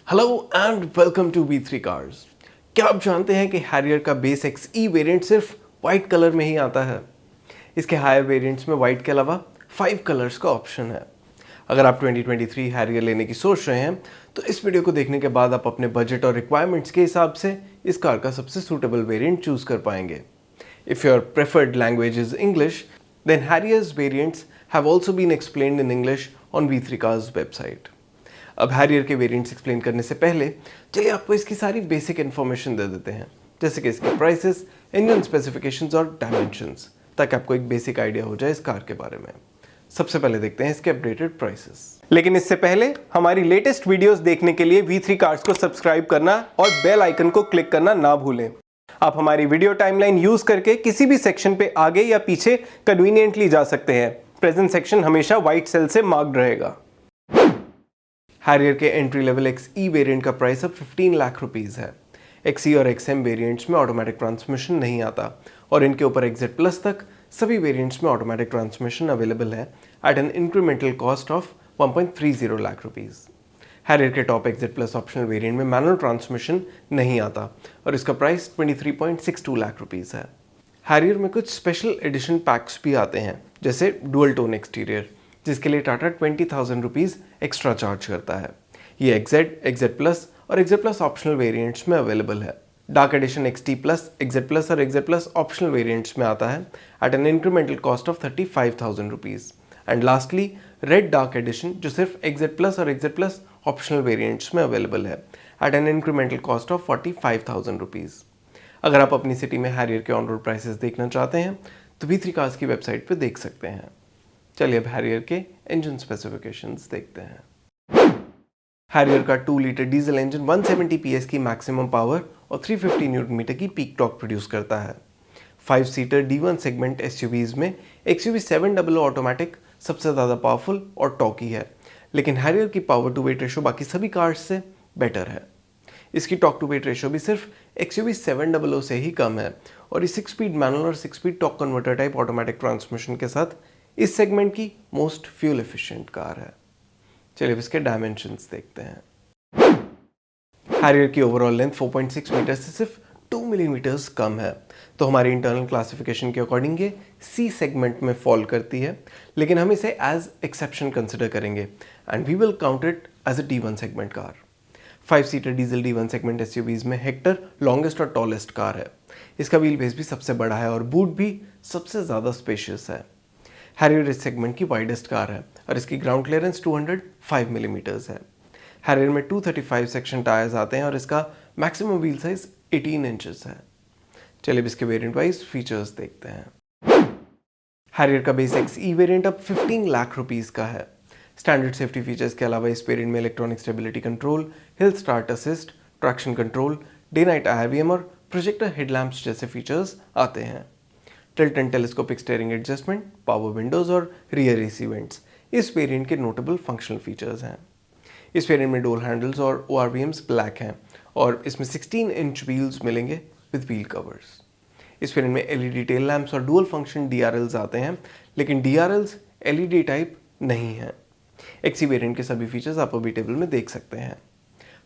Hello and welcome to V3 cars. क्या आप जानते हैं कि हैरियर का बेस XE वेरिएंट सिर्फ वाइट कलर में ही आता है। इसके हायर वेरिएंट्स में वाइट के अलावा 5 कलर्स का ऑप्शन है। अगर आप 2023 हैरियर लेने की सोच रहे हैं तो इस वीडियो को देखने के बाद आप अपने बजट और रिक्वायरमेंट्स के हिसाब से इस कार का सबसे सूटेबल वेरिएंट चूज कर पाएंगे। If your preferred language is English, then Harrier's variants have also been explained in English on V3 cars website. अब हैरियर के वेरिएंट्स एक्सप्लेन करने से पहले चलिए आपको इसकी सारी बेसिक इन्फॉर्मेशन दे देते हैं, जैसे कि इसके प्राइसेस, इंजन स्पेसिफिकेशंस और डायमेंशंस, ताकि आपको एक बेसिक आइडिया हो जाए इस कार के बारे में। सबसे पहले देखते हैं इसके अपडेटेड प्राइसेस। लेकिन इससे पहले हमारी लेटेस्ट वीडियोस देखने के लिए V3 कार्स को सब्सक्राइब करना और बेल आइकन को क्लिक करना ना भूलें। आप हमारी वीडियो टाइमलाइन यूज करके किसी भी सेक्शन पे आगे या पीछे कन्वीनियंटली जा सकते हैं। प्रेजेंट सेक्शन हमेशा व्हाइट सेल से मार्क्ड रहेगा। हैरियर के एंट्री लेवल XE वेरिएंट का प्राइस अब 15 लाख रुपीज़ है। XE और XM वेरिएंट्स में ऑटोमेटिक ट्रांसमिशन नहीं आता और इनके ऊपर XZ प्लस तक सभी वेरिएंट्स में ऑटोमेटिक ट्रांसमिशन अवेलेबल है at an incremental cost of 1.30 lakh rupees. Harrier के top XZ plus optional variant में मैनुअल ट्रांसमिशन नहीं आता और इसका प्राइस 23.62 लाख रुपीज़ है। हैरियर में कुछ स्पेशल एडिशन पैक्स भी आते हैं, जैसे डुअल टोन एक्सटीरियर, जिसके लिए टाटा 20,000 रुपीज़ एक्स्ट्रा चार्ज करता है। ये XZ प्लस और XZ प्लस ऑप्शनल वेरिएंट्स में अवेलेबल है। Dark edition XT plus, XZ plus और XZ प्लस ऑप्शनल वेरिएंट्स में आता है at an incremental cost of 35,000 rupees. And lastly red dark edition, जो सिर्फ XZ प्लस और XZ प्लस ऑप्शनल वेरिएंट्स में अवेलेबल है at an incremental cost of 45,000 rupees. अगर आप अपनी सिटी में हैरियर के ऑन रोड प्राइसेस देखना चाहते हैं तो V3 कार्स की वेबसाइट पर देख सकते हैं। चलिए अब हैरियर के इंजन स्पेसिफिकेशंस देखते हैं। हैरियर का 2 लीटर डीजल इंजन 170 PS की मैक्सिमम पावर और 350 न्यूटन मीटर की पीक टॉर्क प्रोड्यूस करता है। 5 सीटर D1 सेगमेंट SUVs में XUV 700 ऑटोमेटिक सबसे ज़्यादा पावरफुल और टॉकी है, लेकिन हैरियर की पावर टू वेट रेशो बाकी सभी कार्स से बेटर है। इसकी टॉक टू वेट रेशो भी सिर्फ XUV 700 से ही कम है और ये 6 स्पीड मैनुअल और 6 speed talk converter type automatic transmission के साथ इस सेगमेंट की मोस्ट फ्यूल एफिशिएंट कार है। चलिए इसके डायमेंशंस देखते हैं। हैरियर की ओवरऑल लेंथ 4.6 मीटर से सिर्फ 2 मिलीमीटर्स कम है, तो हमारी इंटरनल क्लासिफिकेशन के अकॉर्डिंग ये C सेगमेंट में फॉल करती है, लेकिन हम इसे एज एक्सेप्शन कंसिडर करेंगे and we will count it as a D1 segment car. 5 seater diesel D1 segment SUVs में हेक्टर लॉन्गेस्ट और टॉलेस्ट कार है। इसका व्हील बेस भी सबसे बड़ा है और बूट भी सबसे ज़्यादा स्पेशियस है। हैरियर इस सेगमेंट की वाइडेस्ट कार है और इसकी ग्राउंड क्लियरेंस 205 मिलीमीटर्स है। हैरियर में 235 सेक्शन टायर्स आते हैं और इसका मैक्सिमम व्हील साइज 18 इंचेस है। चलिए इसके वेरिएंट वाइज फीचर्स देखते हैं। हैरियर का बेस XE वेरिएंट अब 15 लाख रुपीज़ का है। स्टैंडर्ड सेफ्टी फीचर्स के अलावा इस वेरिएंट में electronic stability control, hill start assist, traction control, day night IRVM और प्रोजेक्टर हेडलैम्प्स जैसे फीचर्स आते हैं। Tilt and telescopic steering adjustment, power Windows और रियर AC वेंट्स इस वेरिएंट के नोटेबल फंक्शनल फीचर्स हैं। इस वेरिएंट में डोर हैंडल्स और ORVMs ब्लैक हैं और इसमें 16 इंच व्हील्स मिलेंगे विद व्हील कवर्स। इस वेरिएंट में LED टेल लैंप्स और डुअल फंक्शन DRLs आते हैं, लेकिन DRLs LED टाइप नहीं है। XE वेरिएंट के सभी फीचर्स आप अभी टेबल में देख सकते हैं।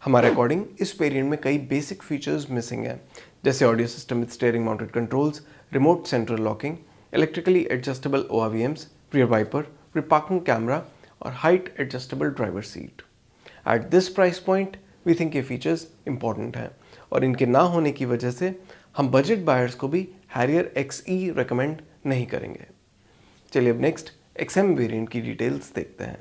हमारे अकॉर्डिंग इस वेरिएंट में कई बेसिक फीचर्स मिसिंग हैं, जैसे audio system with steering mounted controls, remote central locking, electrically adjustable ORVMs, rear wiper, rear parking camera और height adjustable driver seat. At this price point we think ये features important हैं और इनके ना होने की वजह से हम बजट बायर्स को भी हैरियर XE रेकमेंड नहीं करेंगे। चलिए अब नेक्स्ट XM वेरिएंट की डिटेल्स देखते हैं।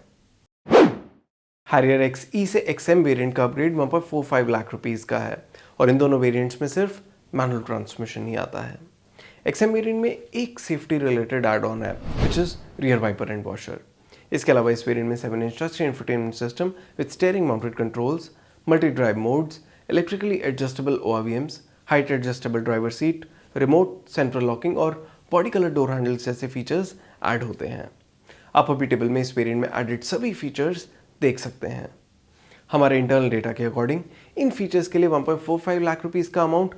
हैरियर XE से XM वेरिएंट का अपग्रेड 1.45 लाख रुपीज़ का है और इन दोनों वेरिएंट्स में सिर्फ मैनुअल ट्रांसमिशन ही आता है। XM वेरिएंट में एक सेफ्टी रिलेटेड एड ऑन है, which is rear wiper and washer. इसके अलावा इस वेरिएंट में 7 inch touch infotainment system with steering mounted controls, multi drive modes, electrically adjustable ORVMs, height adjustable driver seat, remote central locking और body colour door handles जैसे features add होते हैं। आप अभी टेबल में इस वेरिएंट में एडेड सभी फीचर्स देख सकते हैं। हमारे इंटरनल डेटा के अकॉर्डिंग इन फीचर्स के लिए 1.45 लाख रुपीज़ का अमाउंट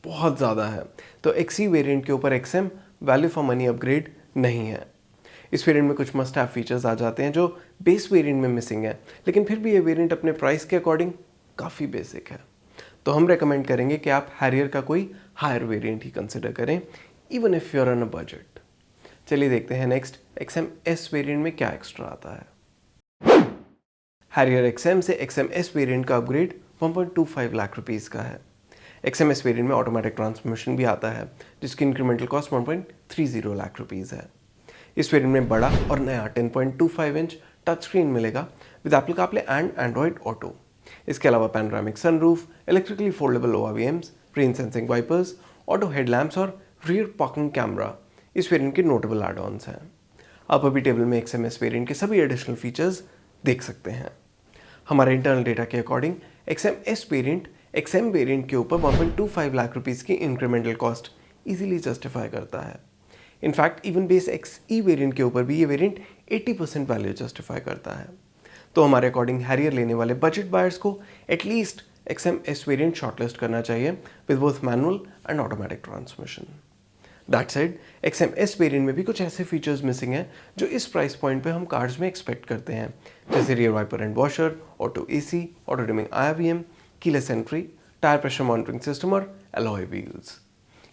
बहुत ज़्यादा है, तो XE वेरिएंट के ऊपर XM value for money upgrade नहीं है। इस वेरिएंट में कुछ मस्ट हैव फीचर्स आ जाते हैं जो बेस वेरिएंट में मिसिंग है, लेकिन फिर भी ये वेरिएंट अपने प्राइस के अकॉर्डिंग काफ़ी बेसिक है। तो हम रेकमेंड करेंगे कि आप हैरियर का कोई हायर वेरिएंट ही कंसिडर करें, even if you are on a budget. चलिए देखते हैं नेक्स्ट XM-S वेरिएंट में क्या एक्स्ट्रा आता है। हैरियर XM से XM-S वेरिएंट का अपग्रेड 1.25 लाख रुपीज़ का है। XM-S वेरिएंट में ऑटोमेटिक ट्रांसमिशन भी आता है, जिसकी इंक्रीमेंटल कॉस्ट 1.30 लाख रुपीज़ है। इस वेरिएंट में बड़ा और नया 10.25 इंच टच स्क्रीन मिलेगा with Apple CarPlay and Android auto. इसके अलावा panoramic sunroof, electrically foldable ORVMs, rain sensing wipers, auto headlamps और रियर पार्किंग कैमरा इस वेरिएंट के नोटेबल एड ऑन्स हैं। आप अभी टेबल में XM-S वेरिएंट के सभी एडिशनल फीचर्स देख सकते हैं। हमारे इंटरनल डेटा के according XM-S variant XM variant के ऊपर 1.25 लाख रुपीज़ की इंक्रीमेंटल कॉस्ट इजीली जस्टिफाई करता है। In fact even base XE variant के ऊपर भी ये वेरिएंट 80% वैल्यू जस्टिफाई करता है। तो हमारे अकॉर्डिंग हैरियर लेने वाले बजट बायर्स को एटलीस्ट XM-S वेरिएंट शॉर्टलिस्ट करना चाहिए with both manual and automatic transmission. That side XM-S variant में भी कुछ ऐसे फीचर्स मिसिंग हैं जो इस प्राइस पॉइंट पे हम कार्स में एक्सपेक्ट करते हैं, जैसे rear wiper and washer, auto AC, auto dimming IRVM, keyless entry, tyre pressure monitoring system और alloy wheels.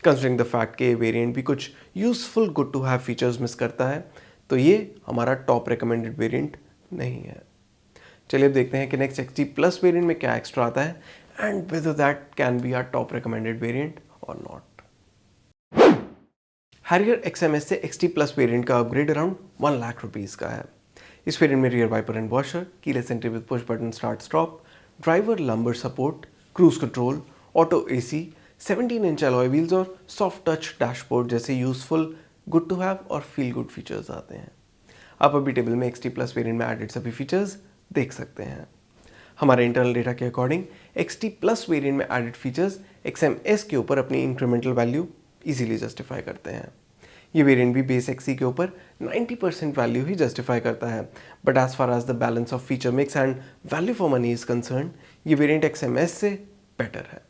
Considering the fact कि ये वेरिएंट भी कुछ useful good to have features miss करता है, तो ये हमारा टॉप रिकमेंडेड वेरिएंट नहीं है। चलिए अब देखते हैं कि नेक्स्ट XT प्लस वेरिएंट में क्या एक्स्ट्रा आता है and whether that can be our top recommended variant और नॉट। हैरियर XM-S से XT प्लस वेरिएंट का अपग्रेड अराउंड 1 लाख रुपीज़ का है। इस वेरिएंट में rear wiper and washer, keyless entry with push button start stop, driver lumbar support, cruise control, auto AC, 17 inch alloy wheels और soft touch dashboard जैसे useful good to have और feel good features आते हैं। आप अभी table में XT plus variant में added सभी फीचर्स देख सकते हैं। हमारे इंटरनल डेटा के अकॉर्डिंग XT प्लस वेरिएंट में एडेड फीचर्स XM-S के ऊपर अपनी इंक्रीमेंटल वैल्यू इजीली जस्टिफाई करते हैं। ये वेरिएंट भी बेस XE के ऊपर 90% वैल्यू ही जस्टिफाई करता है, but as far as the balance of feature mix and value for money is concern, ये वेरिएंट XM-S से बेटर है।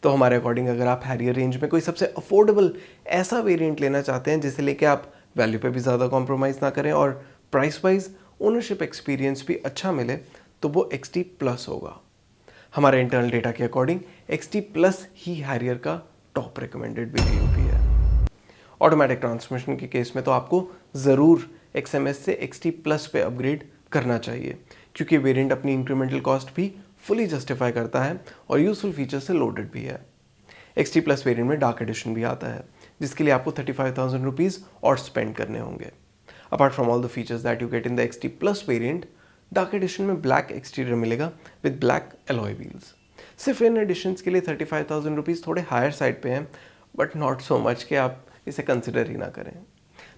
तो हमारे अकॉर्डिंग अगर आप हैरियर रेंज में कोई सबसे अफोर्डेबल ऐसा वेरिएंट लेना चाहते हैं जिसे लेके आप वैल्यू पे भी ज़्यादा कॉम्प्रोमाइज़ ना करें और प्राइस वाइज ओनरशिप एक्सपीरियंस भी अच्छा मिले, तो वो XT प्लस होगा। हमारे इंटरनल डेटा के अकॉर्डिंग XT प्लस ही हैरियर का टॉप रिकमेंडेड वेरिएंट भी है। ऑटोमेटिक ट्रांसमिशन के केस में तो आपको ज़रूर XM-S से XT प्लस पे अपग्रेड करना चाहिए, क्योंकि वेरिएंट अपनी इंक्रीमेंटल कॉस्ट भी फुली जस्टिफाई करता है और यूजफुल फीचर से लोडेड भी है। XT प्लस वेरिएंट में डार्क एडिशन भी आता है, जिसके लिए आपको 35,000 रुपीज़ और स्पेंड करने होंगे। Apart from all the features that you get in the XT plus variant, dark edition में ब्लैक एक्सटीरियर मिलेगा विद ब्लैक अलॉय व्हील्स। सिर्फ इन एडिशंस के लिए 35,000 रुपीज़ थोड़े हायर साइड पे हैं, बट नॉट सो मच कि आप इसे कंसिडर ही ना करें।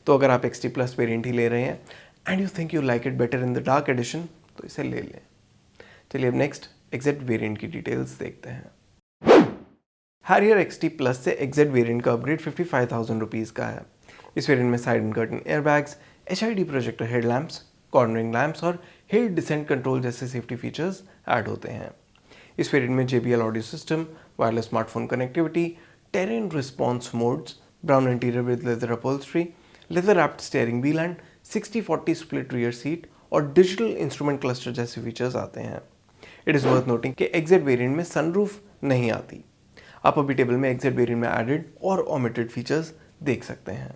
तो अगर आप XT प्लस वेरिएंट ही ले रहे हैं and you think you like it better in the dark edition, तो इसे ले लें। चलिए अब नेक्स्ट एग्जैक्ट वेरिएंट की डिटेल्स देखते हैं। हैरियर XT प्लस से एग्जैक्ट वेरिएंट का अपग्रेड 55,000 रुपीज़ का है। इस वेरिएंट में side and curtain airbags, HID projector headlamps, cornering lamps और हिल डिसेंट कंट्रोल जैसे सेफ्टी फीचर्स ऐड होते हैं। इस वेरिएंट में JBL audio system, wireless smartphone connectivity, terrain response modes, brown interior with leather upholstery, leather wrapped steering wheel and 60-40 split rear seat और digital instrument cluster जैसे features आते हैं। It is worth noting कि exact variant में sunroof नहीं आती। आप अभी टेबल में एग्जैक्ट वेरिएंट में एडेड और ओमिटेड फीचर्स देख सकते हैं।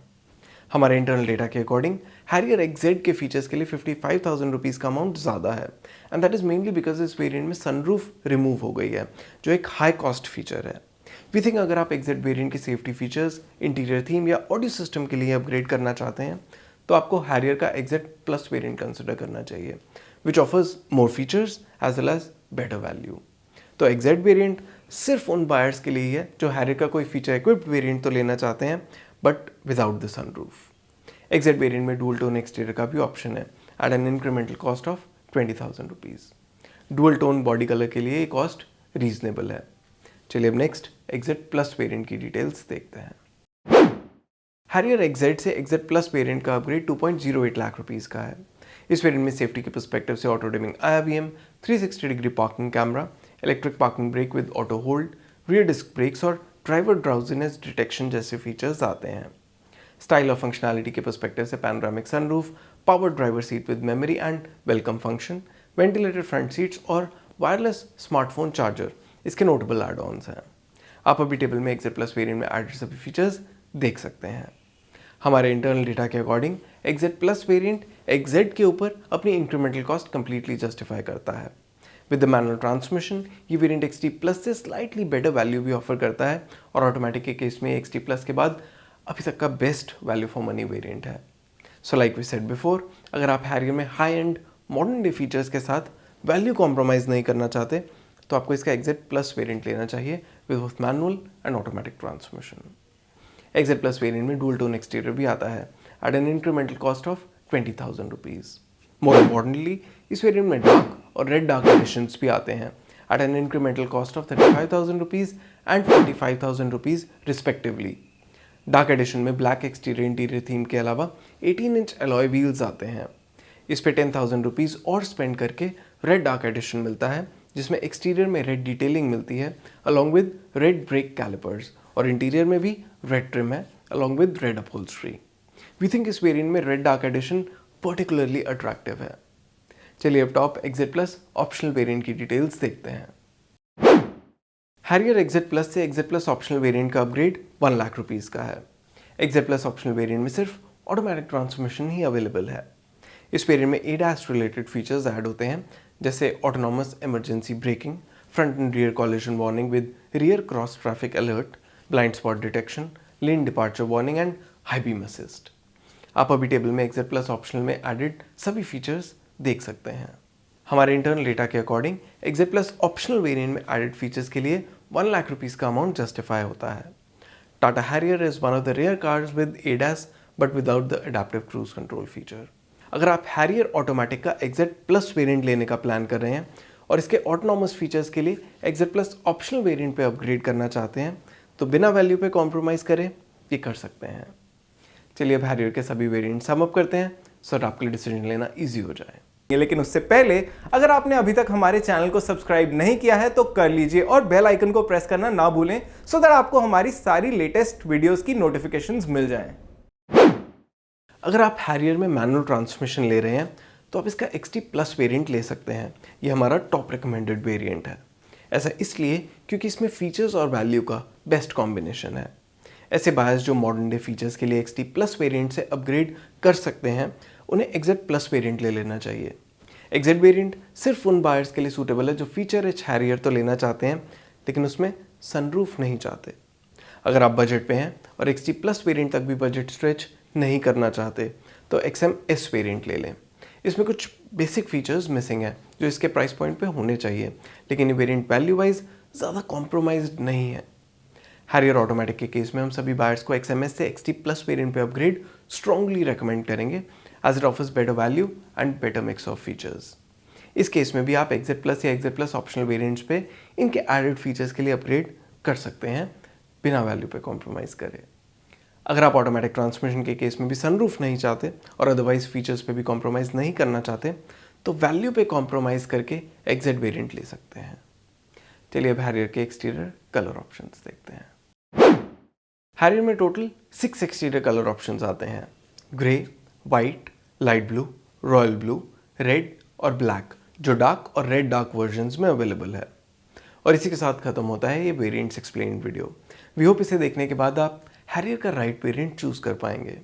हमारे इंटरनल डेटा के अकॉर्डिंग हैरियर XZ के फीचर्स के लिए 55,000 रुपीज़ का अमाउंट ज़्यादा है, and that is mainly because इस वेरिएंट में सनरूफ रिमूव हो गई है, जो एक हाई कॉस्ट फीचर है। वी थिंक अगर आप XZ वेरिएंट की सेफ्टी फीचर्स, इंटीरियर थीम या ऑडियो सिस्टम के लिए अपग्रेड करना चाहते हैं, तो आपको हैरियर का XZ प्लस वेरिएंट कंसिडर करना चाहिए, which offers more features as well as better value. तो XZ वेरिएंट सिर्फ उन बायर्स के लिए ही है जो हैरियर का कोई फीचर इक्विप्ड वेरिएंट तो लेना चाहते हैं, but without the sunroof. XZ variant में डुअल टोन एक्सटीरियर का भी ऑप्शन है at an incremental cost of 20,000 rupees. Dual tone body colour के लिए ये कॉस्ट रीजनेबल है। चलिए अब नेक्स्ट XZ प्लस वेरिएंट की डिटेल्स देखते हैं। हैरियर XZ से XZ प्लस वेरिएंट का अपग्रेड 2.08 लाख रुपीज़ का है। इस वेरिएंट में सेफ्टी के पर्सपेक्टिव से auto dimming IRVM, 360 degree parking camera, electric parking brake with auto hold, rear disc brakes और ड्राइवर ड्राउजीनेस डिटेक्शन जैसे फीचर्स आते हैं। स्टाइल और फंक्शनैलिटी के पर्सपेक्टिव से panoramic sunroof, power driver seat with memory and welcome function, ventilated front seats और wireless smartphone charger इसके notable add ons हैं। आप अभी टेबल में XZ Plus वेरिएंट में एडेड सभी फीचर्स देख सकते हैं। हमारे इंटरनल डेटा के according XZ Plus variant XZ के ऊपर अपनी इंक्रीमेंटल कॉस्ट कंप्लीटली जस्टिफाई करता है। विद द मैनुअल ट्रांसमिशन ये वेरिएंट XT Plus से स्लाइटली बेटर वैल्यू भी ऑफर करता है और ऑटोमेटिक के केस में XT Plus के बाद अभी तक का best value for money variant है। So like we said before, अगर आप हैरियर में high end modern day features के साथ वैल्यू कॉम्प्रोमाइज़ नहीं करना चाहते तो आपको इसका XZ Plus वेरिएंट लेना चाहिए with both manual and automatic transmission. XZ Plus variant में डुअल टोन एक्सटीरियर भी आता है at an incremental cost of 20,000 rupees. More importantly इस वेरिएंट में डार्क और रेड डार्क एडिशंस भी आते हैं at an incremental cost of 35,000 rupees and 45,000 rupees respectively. Dark edition में ब्लैक एक्सटीरियर इंटीरियर थीम के अलावा 18 इंच अलॉय व्हील्स आते हैं। इस पे 10,000 रुपीज़ और स्पेंड करके रेड डार्क एडिशन मिलता है जिसमें एक्सटीरियर में रेड डिटेलिंग मिलती है along with red brake callipers और इंटीरियर में भी रेड ट्रिम है along with red upholstery. We think इस वेरिएंट में red dark edition particularly attractive है। चलिए अब top XZ Plus optional variant की डिटेल्स देखते हैं। हैरियर XZ Plus से XZ Plus ऑप्शनल वेरिएंट का अपग्रेड 1 लाख रुपीज़ का है। XZ Plus ऑप्शनल वेरिएंट में सिर्फ ऑटोमेटिक ट्रांसमिशन ही अवेलेबल है। इस वेरिएंट में ADAS रिलेटेड फीचर्स ऐड होते हैं जैसे autonomous emergency braking, front and rear collision warning with rear cross traffic alert, blind spot detection, lane departure warning and high beam assist. आप अभी table में XZ Plus optional में added सभी features देख सकते हैं। हमारे इंटरनल डेटा के according XZ Plus optional variant में एडेड फीचर्स के लिए 1 लाख रुपीज़ का अमाउंट जस्टिफाई होता है। Tata Harrier is one of the rare cars with ADAS but without the adaptive cruise control feature. अगर आप हैरियर ऑटोमेटिक का XZ Plus वेरिएंट लेने का प्लान कर रहे हैं और इसके ऑटोनॉमस फीचर्स के लिए XZ Plus ऑप्शनल वेरिएंट पे अपग्रेड करना चाहते हैं तो बिना वैल्यू पे कॉम्प्रोमाइज़ करें ये कर सकते हैं। चलिए अब हैरियर के सभी वेरिएंट सम अप करते हैं सो आपके लिए डिसीजन लेना ईजी हो जाए। लेकिन उससे पहले अगर आपने अभी तक हमारे चैनल को सब्सक्राइब नहीं किया है तो कर लीजिए और बेल आइकन को प्रेस करना ना भूलें सो दैट आपको हमारी सारी लेटेस्ट वीडियोस की नोटिफिकेशंस मिल जाएं। अगर आप हैरियर में मैनुअल ट्रांसमिशन ले रहे हैं तो आप इसका XT Plus वेरिएंट ले सकते हैं। ये हमारा टॉप रिकमेंडेड वेरिएंट है। ऐसा इसलिए क्योंकि इसमें फीचर्स और वैल्यू का बेस्ट कॉम्बिनेशन है। ऐसे बायर्स जो मॉडर्न डे फीचर्स के लिए XT Plus वेरिएंट से अपग्रेड कर सकते हैं उन्हें XZ Plus वेरिएंट ले लेना चाहिए। XZ वेरिएंट सिर्फ उन बायर्स के लिए सूटेबल है जो फीचर रिच हैरियर तो लेना चाहते हैं लेकिन उसमें सनरूफ नहीं चाहते। अगर आप बजट पे हैं और XT Plus वेरिएंट तक भी बजट स्ट्रेच नहीं करना चाहते तो XM-S वेरिएंट ले लें। इसमें कुछ बेसिक फीचर्स मिसिंग है जो इसके प्राइस पॉइंट पे होने चाहिए लेकिन ये वेरिएंट वैल्यू वाइज ज़्यादा कॉम्प्रोमाइज्ड नहीं है। हैरियर ऑटोमेटिक के केस में हम सभी बायर्स को XM-S से XT Plus वेरिएंट पे अपग्रेड स्ट्रांगली रेकमेंड करेंगे as it offers better value and better mix of features. इस केस में भी आप XZ Plus या XZ Plus ऑप्शनल वेरिएंट्स पे इनके एडेड फीचर्स के लिए अपग्रेड कर सकते हैं बिना वैल्यू पे कॉम्प्रोमाइज़ करे। अगर आप ऑटोमेटिक ट्रांसमिशन के केस में भी सनरूफ नहीं चाहते और अदरवाइज फीचर्स पे भी कॉम्प्रोमाइज़ नहीं करना चाहते तो वैल्यू पे कॉम्प्रोमाइज़ करके XZ वेरिएंट ले सकते हैं। चलिए अब हैरियर के एक्सटीरियर कलर ऑप्शंस देखते हैं। हैरियर में टोटल 6 एक्सटीरियर कलर ऑप्शंस आते हैं। Grey, white, light blue, royal blue, red और ब्लैक जो डार्क और रेड डार्क वर्जन्स में अवेलेबल है। और इसी के साथ खत्म होता है ये variants explained video. We hope इसे देखने के बाद आप हैरियर का राइट वेरिएंट चूज कर पाएंगे।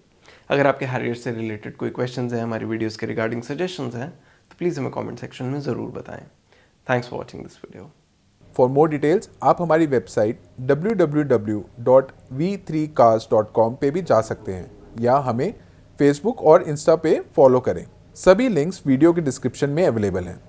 अगर आपके हैरियर से रिलेटेड कोई क्वेश्चंस हैं, हमारी वीडियोस के रिगार्डिंग सजेशंस हैं तो प्लीज़ हमें कमेंट सेक्शन में ज़रूर बताएं। Thanks for watching this video. For more details आप हमारी वेबसाइट www.v3cars.com पे भी जा सकते हैं या हमें फेसबुक और इंस्टा पे फॉलो करें। सभी लिंक्स वीडियो के डिस्क्रिप्शन में अवेलेबल हैं।